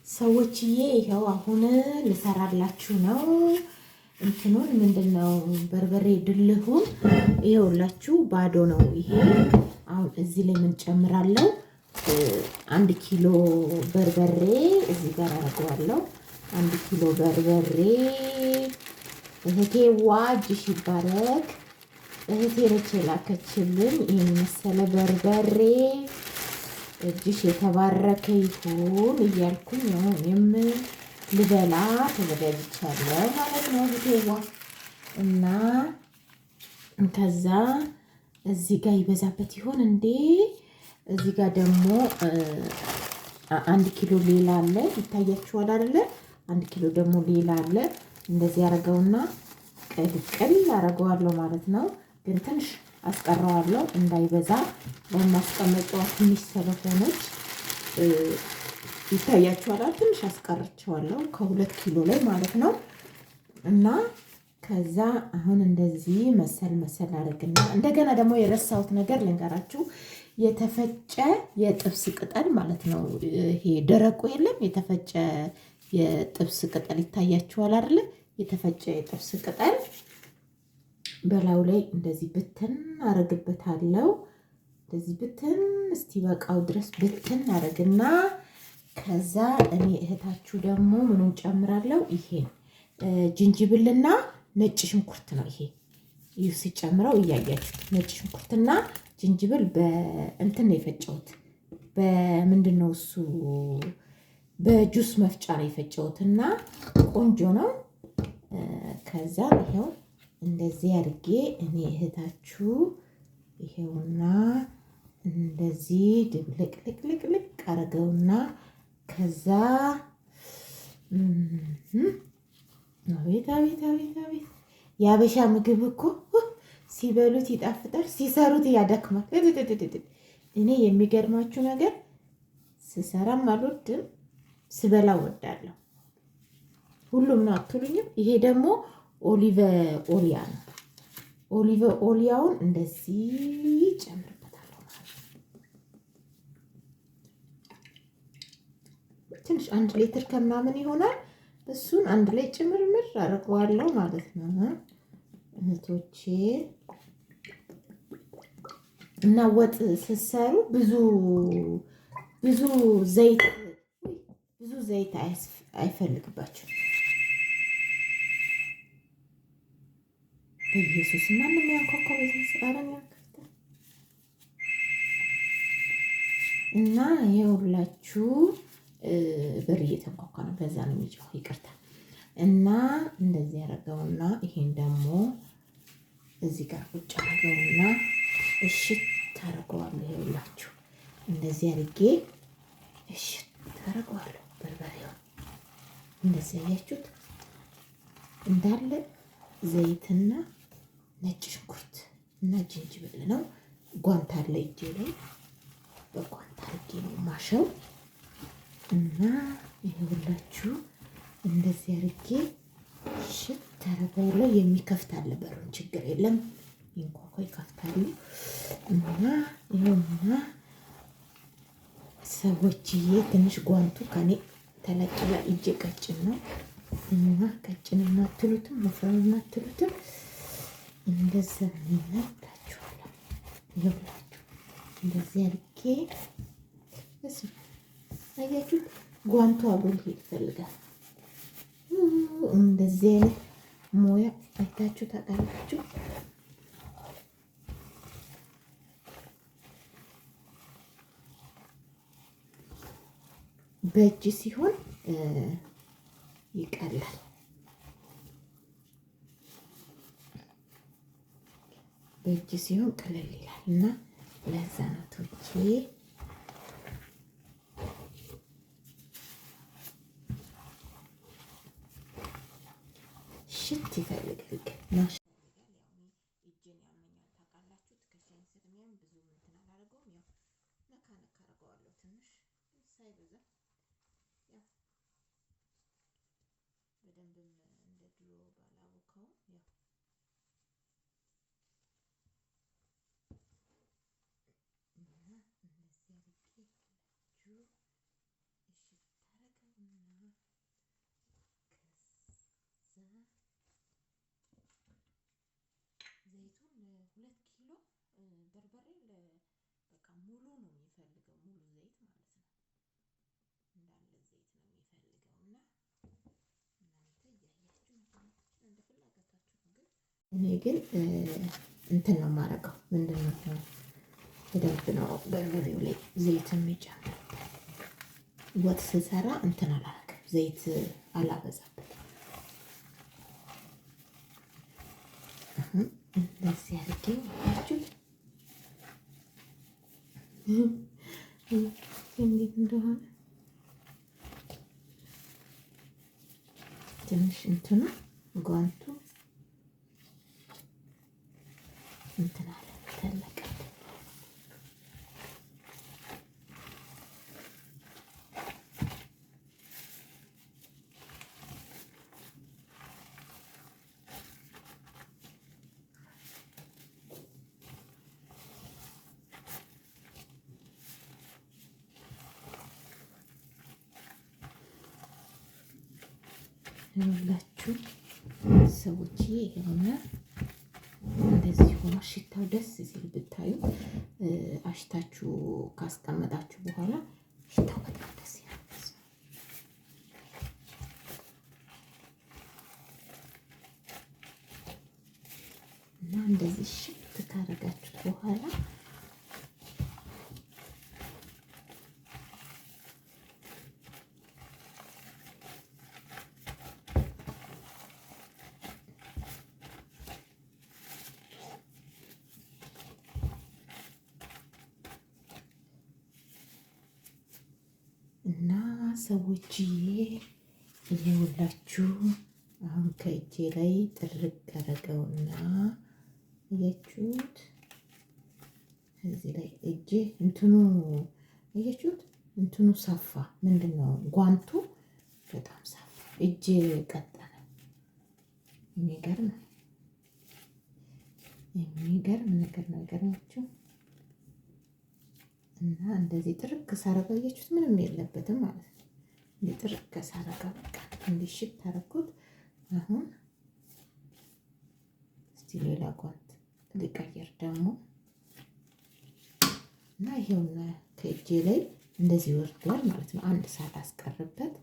ሰዎችዬ ይኸው አሁን ልሰራላችሁ ነው። እንትኑን ምንድነው በርበሬ ድልሁን ይኸውላችሁ ባዶ ነው ይሄ። አሁን እዚህ ላይ ምን ጨምራለሁ? 1 ኪሎ በርበሬ እዚህ ጋር አደርገዋለሁ። 1 ኪሎ በርበሬ እህቴ ዋጅሽ ይባረክ። እህቴ ነች የላከችልን ይሄን መሰለ በርበሬ። እጅሽ የተባረከ ይሁን እያልኩኝ እኔም ልበላ ተዘጋጅቻለሁ ማለት ነው እህቴዋ። እና ከዛ እዚህ ጋር ይበዛበት ይሆን እንዴ? እዚህ ጋር ደግሞ 1 ኪሎ ሌላ አለ ይታያችኋል አይደለ? 1 ኪሎ ደግሞ ሌላ አለ። እንደዚህ አደርገውና ቅልቅል አደርገዋለሁ ማለት ነው። ግን ትንሽ አስቀረዋለሁ እንዳይበዛ ለማስቀመጫዋ ትንሽ ስለሆነች ይታያችኋል። ትንሽ አስቀርቼዋለሁ ከ2 ኪሎ ላይ ማለት ነው። እና ከዛ አሁን እንደዚህ መሰል አደርግና እንደገና ደግሞ የረሳሁት ነገር ልንገራችሁ። የተፈጨ የጥብስ ቅጠል ማለት ነው። ይሄ ደረቁ የለም የተፈጨ የጥብስ ቅጠል ይታያችኋል አይደለ? የተፈጨ የጥብስ ቅጠል በላዩ ላይ እንደዚህ ብትን አረግበታለሁ። እንደዚህ ብትን እስኪበቃው ድረስ ብትን አረግና ከዛ እኔ እህታችሁ ደግሞ ምኑን ጨምራለሁ? ይሄን ጅንጅብልና ነጭ ሽንኩርት ነው ይሄ። ይህ ሲጨምረው እያያችሁት ነጭ ሽንኩርትና ጅንጅብል በእንትን ነው የፈጨሁት። በምንድነው እሱ በጁስ መፍጫ ነው የፈጨሁትና ቆንጆ ነው። ከዛ ይሄው እንደዚህ አድርጌ እኔ እህታችሁ ይሄውና እንደዚህ ድብልቅልቅልቅ አረገውና ከዛ አቤት አቤት አቤት አቤት የአበሻ ምግብ እኮ ሲበሉት ይጣፍጣል፣ ሲሰሩት ያደክማል። እኔ የሚገርማችሁ ነገር ስሰራም አልወድም፣ ስበላ ወዳለሁ። ሁሉም ነው አትሉኝም? ይሄ ደግሞ ኦሊቨ ኦሊያ ነው። ኦሊቨ ኦሊያውን እንደዚህ ጨምርበታለሁ ማለት ነው። ትንሽ 1 ሊትር ከምናምን ይሆናል። እሱን አንድ ላይ ጭምርምር አደርገዋለሁ ማለት ነው እህቶቼ። እና ወጥ ስትሰሩ ብዙ ዘይት አይፈልግባችሁም። በኢየሱስ ማንም ያንኳኳው ቤተሰብ እና ይኸውላችሁ በር እየተንኳኳ ነው። በዛ ነው የሚጮህ፣ ይቅርታ። እና እንደዚህ ያደረገውና ይሄን ደግሞ እዚህ ጋር ቁጭ አደረገውና እሽት ታደርገዋለሁ። ይኸውላችሁ እንደዚህ አድርጌ እሽት ታደርገዋለሁ። በርበሬው እንደዚህ ያያችሁት እንዳለ ዘይትና ነጭ ሽንኩርት እና ጅንጅብል ነው። ጓንት አለ እጄ ላይ፣ በጓንት አድርጌ ነው ማሸው። እና ይኸውላችሁ እንደዚህ አድርጌ ሽት ታደርገዋለሁ። የሚከፍት አለ በሩን፣ ችግር የለም ይንኳኳ ይከፍታሉ። እና ይኸውና ሰዎችዬ ትንሽ ጓንቱ ከኔ ተለቅ ይላል፣ እጄ ቀጭን ነው። እና ቀጭን አትሉትም ወፍራም አትሉትም፣ እንደዛ ይነዳችኋል። ይኸውላችሁ እንደዚህ አድርጌ አያችሁ፣ ጓንቱ አብሮ ሊሄድ ይፈልጋል። እንደዚህ አይነት ሙያ አይታችሁ ታውቃላችሁ? በእጅ ሲሆን ይቀላል። በእጅ ሲሆን ቀለል ይላል። እና ለዛ ነው ቶቼ ሽት ይፈልጋል። ግን እጄን ያመኛል ታውቃላችሁ። ትከሻዬን ስለሚያም ብዙ እንትን አላደርገውም። ያው ነካ አደርገዋለሁ ትንሽ ሳይበዛ፣ ያው በደንብም እንደ ድሮ ባላቦካውም ያው እና እንደዚህ አድርጌ እሽት ታደርገውና በርበሬ በቃ ሙሉ ነው የሚፈልገው፣ ሙሉ ዘይት ማለት ነው። እንዳለ ዘይት ነው የሚፈልገው እና እናንተ እያያችሁ እንደ ፍላጎታችሁ ነው። ግን እኔ ግን እንትን ነው የማደርገው፣ ምንድን ነው በደንብ ነው በርበሬው ላይ ዘይት የሚጨምር። ወጥ ስሰራ እንትን አላደርግም፣ ዘይት አላበዛበትም። እንደዚህ አድርጌ እንዴት እንደሆነ ትንሽ እንትኑ ጓንቱ እንትን አለ ተለቀ። ሁላችሁ ሰዎች የሆነ እንደዚህ ሆኖ ሽታው ደስ ሲል ብታዩ፣ አሽታችሁ ካስቀመጣችሁ በኋላ ሽታው በጣም ደስ ይላል እና እንደዚህ ሽት ካረጋችሁት በኋላ እና ሰዎችዬ ይኸውላችሁ አሁን ከእጄ ላይ ጥርቅ ያደረገውና እያችሁት እዚህ ላይ እጄ እንትኑ እያችሁት እንትኑ ሰፋ። ምንድን ነው ጓንቱ በጣም ሰፋ፣ እጄ ቀጠነ። የሚገርም ነገር ነው የገርማችሁ። እና እንደዚህ ጥርቅ ሳረጋ እያችሁት ምንም የለበትም ማለት ነው። እንዲህ ጥርቅ ሳረጋ በቃ እንዲህ ሽት ታረኩት። አሁን እስቲ ሌላ ጓንት ልቀይር ደግሞ እና ይሄውና ከእጄ ላይ እንደዚህ ወርዷል ማለት ነው። አንድ ሰዓት አስቀርበት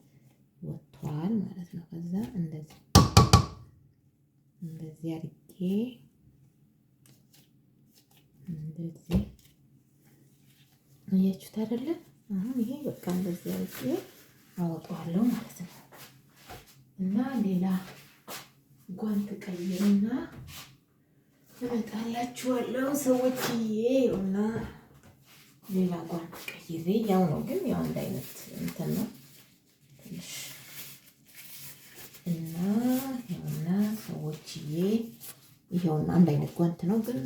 ወጥቷል ማለት ነው። ከዛ እንደዚህ አድርጌ እንደዚህ አያችሁት አይደለ? አሁን ይሄ በቃ እንደዚህ አድርጌ አወጣዋለሁ ማለት ነው። እና ሌላ ጓንት ቀይርና እመጣላችኋለሁ ሰዎችዬ። እና ሌላ ጓንት ቀይሬ ያው ነው ግን ያው አንድ አይነት እንትን ነው ትንሽ እና ይኸውና ሰዎችዬ፣ ይኸውና አንድ አይነት ጓንት ነው ግን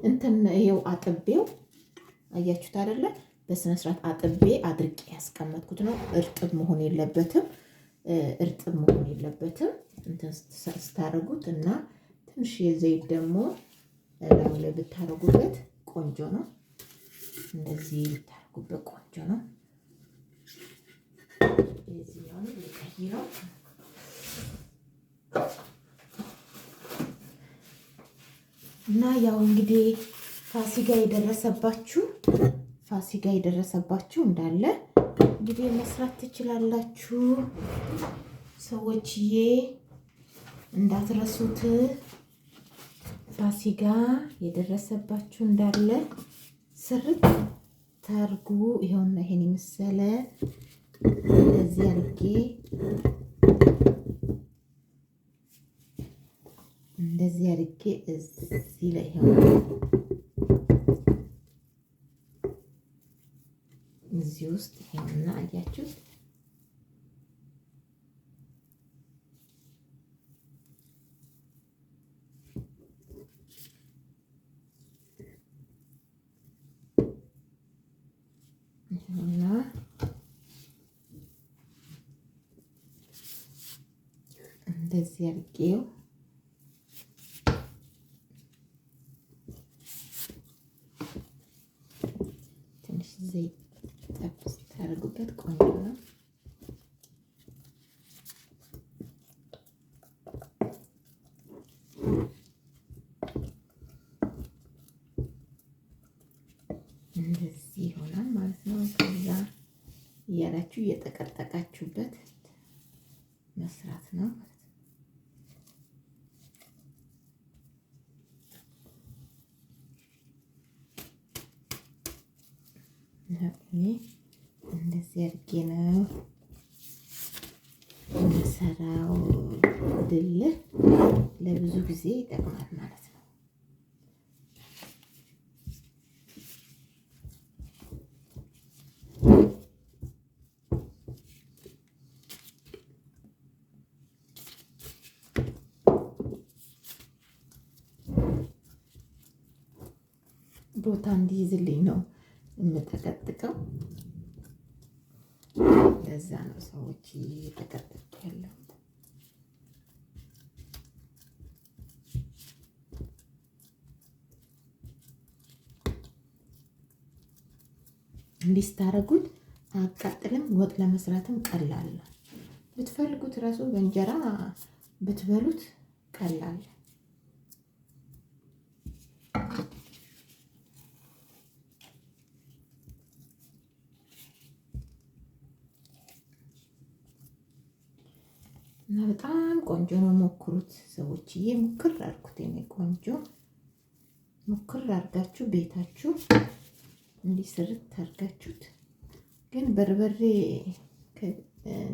እንትን ይኸው አጥቤው አያችሁት አይደለ? በስነ ስርዓት አጥቤ አድርቄ ያስቀመጥኩት ነው። እርጥብ መሆን የለበትም። እንትን ስታረጉት እና ትንሽ የዘይት ደግሞ ላዩ ላይ ብታረጉበት ቆንጆ ነው። እንደዚህ ብታረጉበት ቆንጆ ነው። የዚህኛውን ልቀይረው እና ያው እንግዲህ ፋሲካ የደረሰባችሁ እንዳለ እንግዲህ መስራት ትችላላችሁ ሰዎችዬ። እንዳትረሱት ፋሲካ የደረሰባችሁ እንዳለ ስርት ታርጉ። ይኸውና ይሄን የመሰለ እንደዚህ አድርጌ እዚህ ላይ እዚህ ውስጥ ይሄንና አያችሁት ይሄንና እንደዚህ አድርጌው ትንሽ ዘይት ጠብስ ታደርጉበት ቆንጆ ነው። እያደረጋችሁ እየጠቀጠቃችሁበት መስራት ነው ማለት ነው። እኔ እንደዚህ አድርጌ ነው የምሰራው። ድልህ ለብዙ ጊዜ ይጠቅማል ማለት ነው። ቦታ እንዲይዝልኝ ነው የምጠቀጥቀው። ለዛ ነው ሰዎች እየተቀጠቀ ያለው። እንዲህ ስታረጉት አያቃጥልም። ወጥ ለመስራትም ቀላል ነው። ብትፈልጉት ራሱ በእንጀራ ብትበሉት ቀላል። እና በጣም ቆንጆ ነው። ሞክሩት ሰዎችዬ፣ ሞክር አድርጉት። የኔ ቆንጆ ሞክር አድርጋችሁ ቤታችሁ እንዲህ ስርት አድርጋችሁት። ግን በርበሬ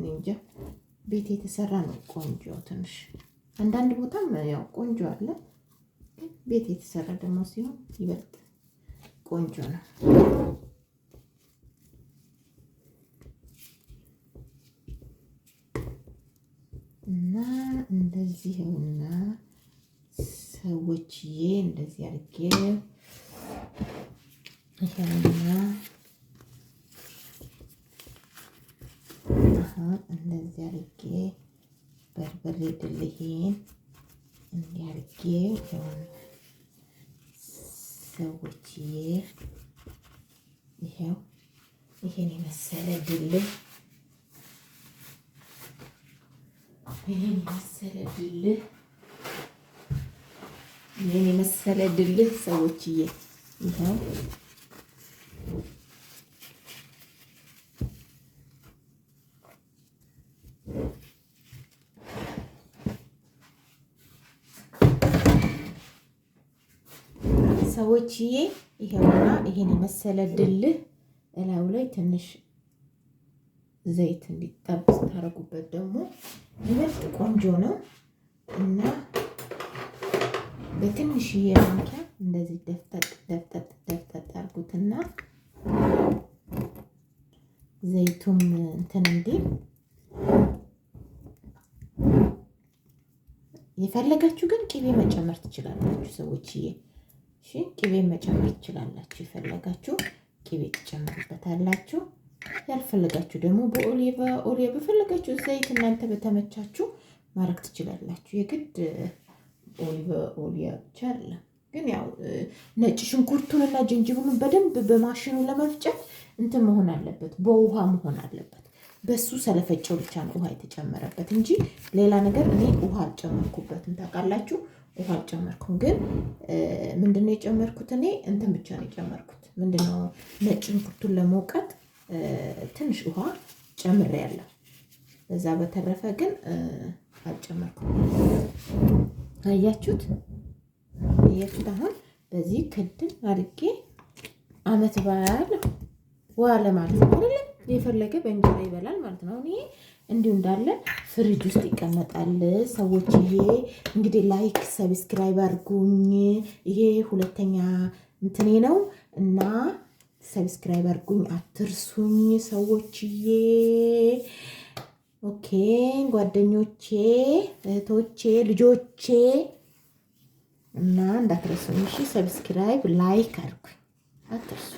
እንጃ ቤት የተሰራ ነው ቆንጆ። ትንሽ አንዳንድ ቦታም ያው ቆንጆ አለ፣ ግን ቤት የተሰራ ደግሞ ሲሆን ይበልጥ ቆንጆ ነው። እና እንደዚህና ሰዎችዬ እንደዚህ አድርጌ ይሄንና አሁን እንደዚህ አድርጌ በርበሬ ድልሄን እንዲህ አድርጌ ሰዎችዬ ይሄው ይሄን የመሰለ ድልህ ይሄን የመሰለ ድልህ ሰዎችዬ ይሄው ሰዎችዬ ይሄውና ይሄን የመሰለ ድልህ እላዩ ላይ ትንሽ ዘይት እንዲጠብስ ታረጉበት ደግሞ ይበልጥ ቆንጆ ነው። እና በትንሽዬ ማንኪያ እንደዚህ ደፍጠጥ አድርጉትና ዘይቱም እንትን እንዲል የፈለጋችሁ ግን ቅቤ መጨመር ትችላላችሁ ሰዎችዬ። እሺ ቅቤ መጨመር ትችላላችሁ። የፈለጋችሁ ቅቤ ትጨምሩበታላችሁ። ያልፈለጋችሁ ደግሞ በኦሊቭ በፈለጋችሁ ዘይት እናንተ በተመቻችሁ ማድረግ ትችላላችሁ። የግድ ኦሊቭ ብቻ አይደለም። ግን ያው ነጭ ሽንኩርቱንና ጅንጅብሉን በደንብ በማሽኑ ለመፍጨት እንትን መሆን አለበት፣ በውሃ መሆን አለበት። በሱ ስለፈጨው ብቻ ነው ውሃ የተጨመረበት እንጂ ሌላ ነገር እኔ ውሃ አልጨመርኩበትም። ታውቃላችሁ፣ ውሃ አልጨመርኩም። ግን ምንድነው የጨመርኩት? እኔ እንትን ብቻ ነው የጨመርኩት። ምንድነው ነጭ ሽንኩርቱን ለመውቀጥ ትንሽ ውሃ ጨምሬያለሁ። እዛ በተረፈ ግን አልጨመርኩም። አያችሁት? አሁን በዚህ ክድን አድርጌ አመት በዓል ዋለ ማለት ነው አይደል? የፈለገ በእንጀራ ይበላል ማለት ነው። እኔ እንዲሁ እንዳለ ፍሪጅ ውስጥ ይቀመጣል። ሰዎችዬ እንግዲህ ላይክ ሰብስክራይብ አድርጉኝ። ይሄ ሁለተኛ እንትኔ ነው እና ሰብስክራይብ አድርጉኝ አትርሱኝ ሰዎችዬ። ኦኬ ጓደኞቼ፣ እህቶቼ፣ ልጆቼ እና እንዳትረሱኝ እሺ። ሰብስክራይብ ላይክ አድርጉኝ አትርሱ።